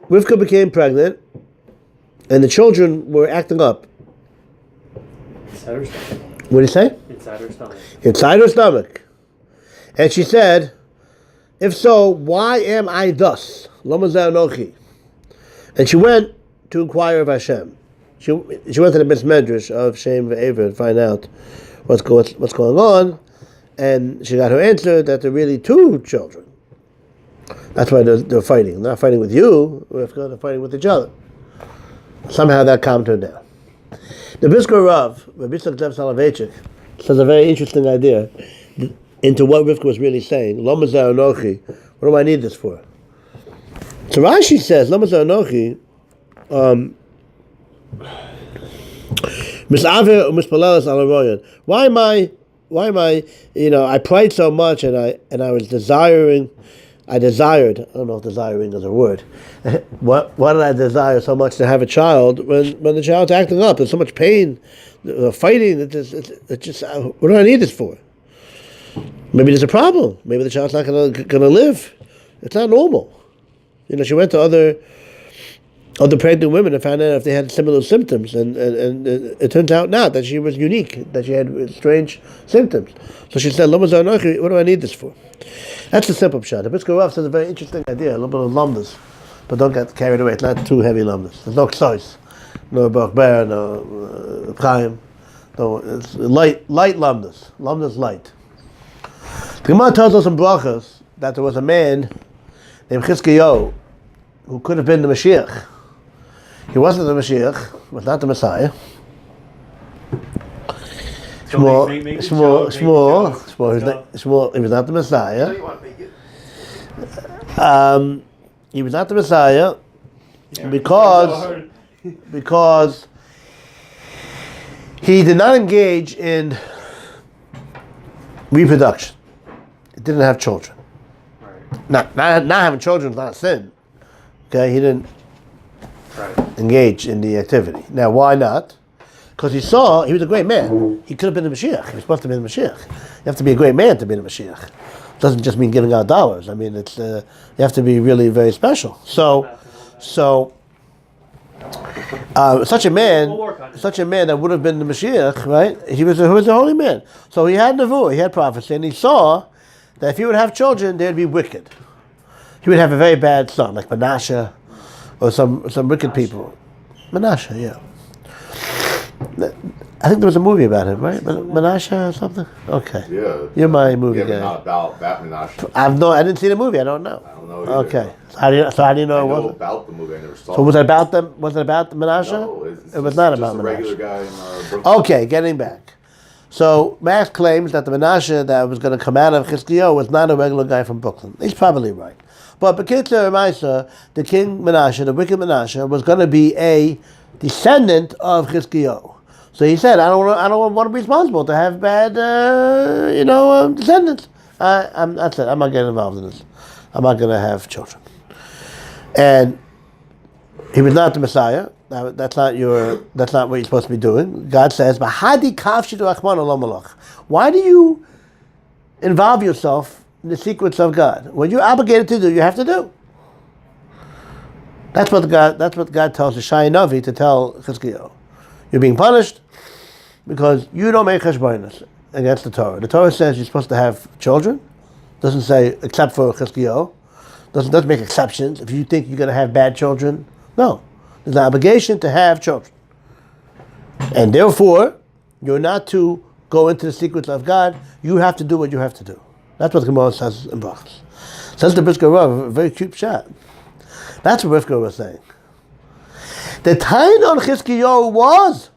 Rivka became pregnant, and the children were acting up. Inside her stomach. What did he say? Inside her stomach. Inside her stomach. And she said, if so, why am I thus? Lama zeh. And she went to inquire of Hashem. She went to the Beis Medrash of Shem ve'Ever to find out what's going on, and she got her answer that there are really two children. That's why they're fighting. They're not fighting with you, they're fighting with each other. Somehow that calmed her down. The Brisker Rav, Rabbi Yitzchak Zev Soloveitchik, says a very interesting idea into what Rivka was really saying. Lama zeh anochi. What do I need this for? So Rashi says, Lama zeh anochi, Misaver u'mispalelas al haroyan. Why am I, I prayed so much and I was desired, I don't know if desiring is a word. Why did I desire so much to have a child when the child's acting up? There's so much pain, fighting, it's just, what do I need this for? Maybe there's a problem. Maybe the child's not gonna live. It's not normal. She went to other pregnant women and found out if they had similar symptoms, and it turns out not, that she was unique, that she had strange symptoms. So she said, what do I need this for? That's the simple pshat. The Brisker Rav says a very interesting idea, a little bit of lumdus, but don't get carried away. It's not too heavy lumdus. There's no ksois, no bachber, no chaim. No, it's light lumdus. Lumdus light. The Gemara tells us in Brachas that there was a man named Chizkiyahu who could have been the Mashiach. He wasn't the Mashiach, was not the Messiah. Shmuel, he was not the Messiah. He was not the Messiah because he did not engage in reproduction. He didn't have children. Not having children is not a sin. Okay, he didn't engage in the activity. Now, why not? Because he was a great man. He could have been the Mashiach. He was supposed to be the Mashiach. You have to be a great man to be the Mashiach. It doesn't just mean giving out dollars. I mean, it's you have to be really very special. So such a man that would have been the Mashiach, right? He was a holy man. So he had nevuah, he had prophecy, and he saw that if he would have children, they'd be wicked. He would have a very bad son, like Menashe, or some wicked people. Menashe, yeah. I think there was a movie about him, right? Menashe or something? Okay. Yeah. You're my movie guy. Not about that Menashe. I didn't see the movie, I don't know. I don't know either. Okay. So how do you know it wasn't? About the movie, I never saw So was it about them? Was it about Menashe? No, it was not about Menashe. Just a regular guy in Brooklyn. Okay, getting back. So Max claims that the Menashe that was going to come out of Chizkiyahu was not a regular guy from Brooklyn. He's probably right. But B'kitzur Maisa, the king Menashe, the wicked Menashe, was going to be a descendant of Chizkiyahu. So he said, I don't want to be responsible to have bad, descendants. That's it. I'm not getting involved in this. I'm not going to have children. And he was not the Messiah. That's not what you're supposed to be doing. God says, why do you involve yourself in the secrets of God? What you're obligated to do, you have to do. That's what God tells the Shai Navi to tell Chizkiyahu. You're being punished because you don't make cheshbonos against the Torah. The Torah says you're supposed to have children. Doesn't say except for Chizkiyahu. Doesn't make exceptions. If you think you're going to have bad children, no. There's an obligation to have children. And therefore, you're not to go into the secrets of God. You have to do what you have to do. That's what the Gemara says in Parshas. Says the Brisker Rav, a very cute shot. That's what Rivka was saying. The time on Chizkiyahu was,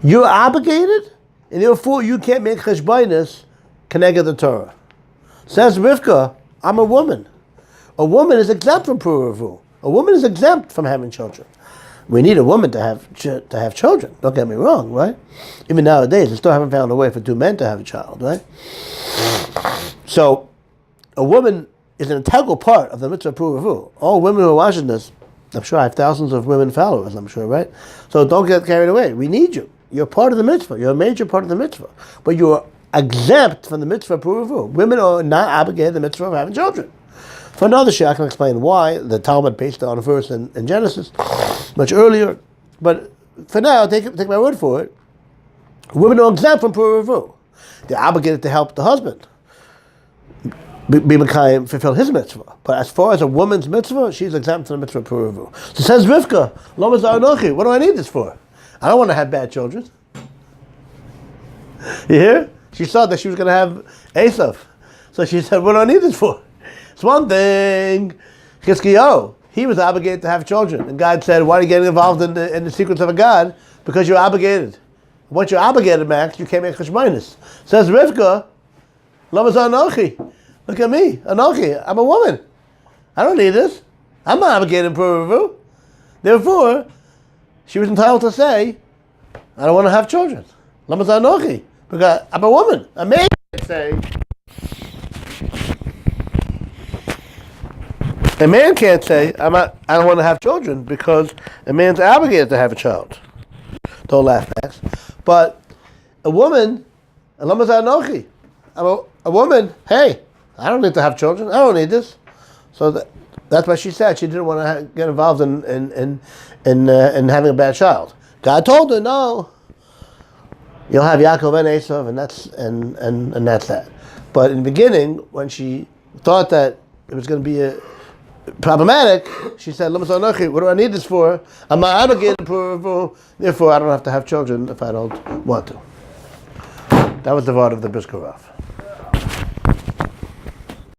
you're obligated, and therefore you can't make cheshbonos connected the Torah. Says Rivka, I'm a woman. A woman is exempt from Puruvu. A woman is exempt from having children. We need a woman to have children. Don't get me wrong, right? Even nowadays, they still haven't found a way for two men to have a child, right? So, a woman is an integral part of the mitzvah Puruvu. All women who are watching this, I'm sure I have thousands of women followers, I'm sure, right? So don't get carried away. We need you. You're part of the mitzvah. You're a major part of the mitzvah. But you're exempt from the mitzvah Puruvu. Women are not obligated to the mitzvah of having children. For another share, I can explain why the Talmud based on a verse in Genesis much earlier. But for now, take my word for it. Women are exempt from Pur Revu. They're obligated to help the husband be Mekayim, fulfill his mitzvah. But as far as a woman's mitzvah, she's exempt from the mitzvah of Pur Revu. So says Rivka, Loma Zaranochi, what do I need this for? I don't want to have bad children. You hear? She saw that she was going to have Esav. So she said, what do I need this for? It's one thing. Chizkiyahu, he was obligated to have children. And God said, why are you getting involved in the secrets of a God? Because you're obligated. Once you're obligated, Max, you can't make cheshbonos. Says Rivka, Lama Anochi. Look at me, Anochi. I'm a woman. I don't need this. I'm not obligated in Pur Revu. Therefore, she was entitled to say, I don't want to have children. Lama Anochi. Because I'm a woman. A man can't say. A man can't say, I don't want to have children because a man's obligated to have a child. Don't laugh, Max. But a woman, I'm a woman, hey, I don't need to have children. I don't need this. So that's what she said. She didn't want to get involved in having a bad child. God told her, no, you'll have Yaakov and Esav, and that's that. But in the beginning, when she thought that it was going to be problematic, she said, what do I need this for? I'm not obligated, therefore I don't have to have children if I don't want to. That was the word of the Briskerov.